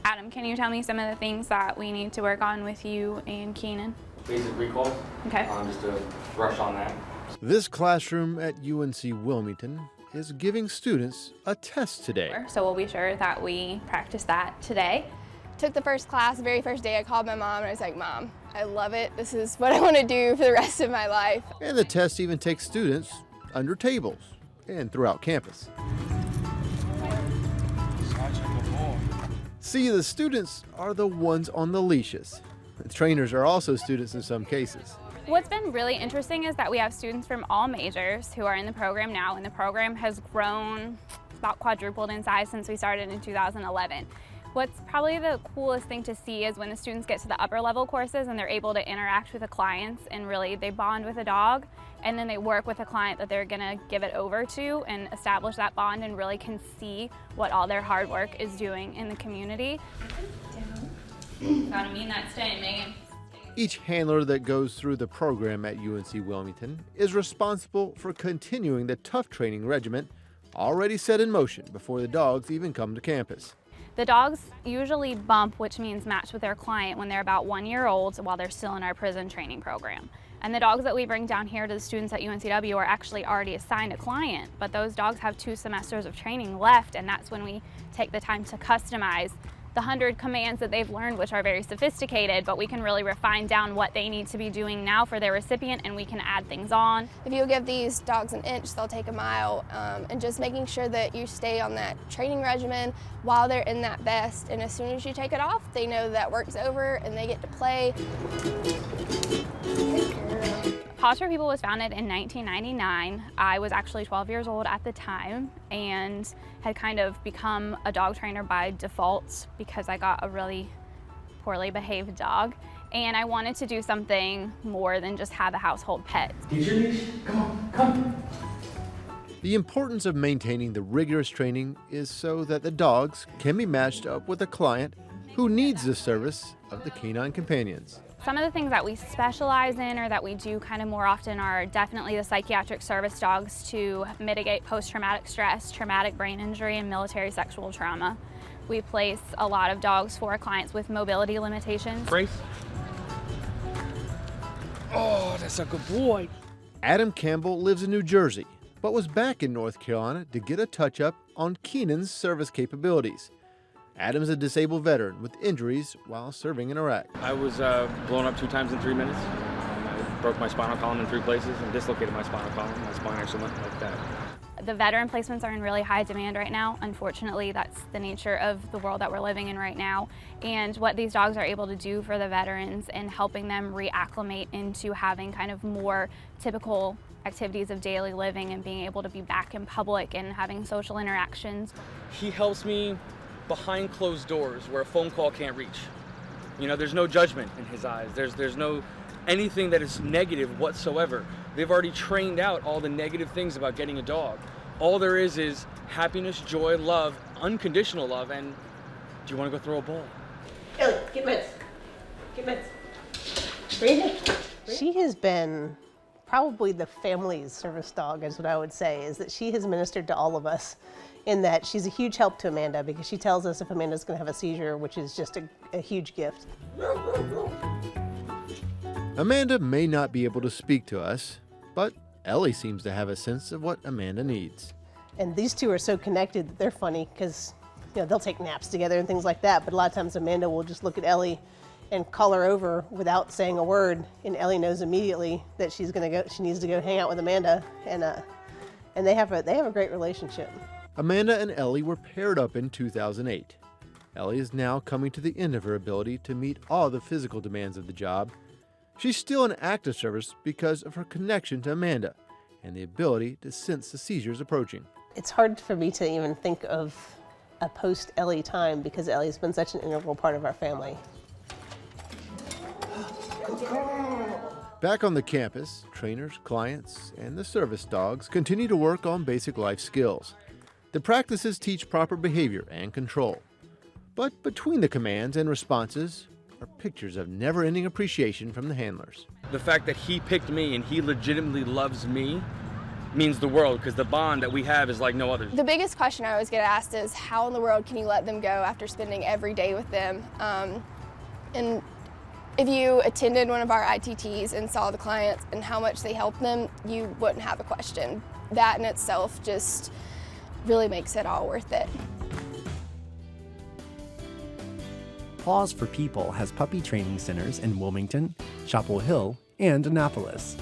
Adam, can you tell me some of the things that we need to work on with you and Keenan? Basic recall. Okay. Just to brush on that. This classroom at UNC Wilmington is giving students a test today. So we'll be sure that we practice that today. Took the first class, the very first day I called my mom and I was like, Mom, I love it. This is what I want to do for the rest of my life. And the test even takes students under tables and throughout campus. See, the students are the ones on the leashes. The trainers are also students in some cases. What's been really interesting is that we have students from all majors who are in the program now, and the program has grown about quadrupled in size since we started in 2011. What's probably the coolest thing to see is when the students get to the upper level courses and they're able to interact with the clients and really they bond with a dog, and then they work with a client that they're gonna give it over to and establish that bond and really can see what all their hard work is doing in the community. Gotta mean that staying, Megan. Each handler that goes through the program at UNC Wilmington is responsible for continuing the tough training regimen already set in motion before the dogs even come to campus. The dogs usually bump, which means match with their client, when they're about 1 year old while they're still in our prison training program. And the dogs that we bring down here to the students at UNCW are actually already assigned a client, but those dogs have 2 semesters of training left, and that's when we take the time to customize the 100 commands that they've learned, which are very sophisticated, but we can really refine down what they need to be doing now for their recipient, and we can add things on. If you give these dogs an inch, they'll take a mile, and just making sure that you stay on that training regimen while they're in that vest, and as soon as you take it off, they know that work's over and they get to play. Paws for People was founded in 1999. I was actually 12 years old at the time and had kind of become a dog trainer by default because I got a really poorly behaved dog. And I wanted to do something more than just have a household pet. Get your leash. Come on, come. The importance of maintaining the rigorous training is so that the dogs can be matched up with a client who needs the service of the canine companions. Some of the things that we specialize in or that we do kind of more often are definitely the psychiatric service dogs to mitigate post-traumatic stress, traumatic brain injury, and military sexual trauma. We place a lot of dogs for clients with mobility limitations. Brace. Oh, that's a good boy. Adam Campbell lives in New Jersey, but was back in North Carolina to get a touch-up on Keenan's service capabilities. Adam's a disabled veteran with injuries while serving in Iraq. I was blown up 2 times in 3 minutes. I broke my spinal column in 3 places and dislocated my spinal column. My spine actually went like that. The veteran placements are in really high demand right now. Unfortunately, that's the nature of the world that we're living in right now. And what these dogs are able to do for the veterans and helping them reacclimate into having kind of more typical activities of daily living and being able to be back in public and having social interactions. He helps me behind closed doors where a phone call can't reach. You know, there's no judgment in his eyes. There's no anything that is negative whatsoever. They've already trained out all the negative things about getting a dog. All there is happiness, joy, love, unconditional love, and do you want to go throw a ball? Ellie, get meds. Get meds. Breathe in. She has been probably the family's service dog, is what I would say, is that she has ministered to all of us in that she's a huge help to Amanda because she tells us if Amanda's going to have a seizure, which is just a huge gift. Amanda may not be able to speak to us, but Ellie seems to have a sense of what Amanda needs. And these two are so connected that they're funny because, you know, they'll take naps together and things like that, but a lot of times Amanda will just look at Ellie and call her over without saying a word, and Ellie knows immediately that she needs to go hang out with Amanda, and they have a great relationship. Amanda and Ellie were paired up in 2008. Ellie is now coming to the end of her ability to meet all the physical demands of the job. She's still in active service because of her connection to Amanda and the ability to sense the seizures approaching. It's hard for me to even think of a post-Ellie time because Ellie's been such an integral part of our family. Back on the campus, trainers, clients, and the service dogs continue to work on basic life skills. The practices teach proper behavior and control. But between the commands and responses are pictures of never-ending appreciation from the handlers. The fact that he picked me and he legitimately loves me means the world, because the bond that we have is like no other. The biggest question I always get asked is, how in the world can you let them go after spending every day with them? And if you attended one of our ITTs and saw the clients and how much they help them, you wouldn't have a question. That in itself just really makes it all worth it. Paws for People has puppy training centers in Wilmington, Chapel Hill, and Annapolis.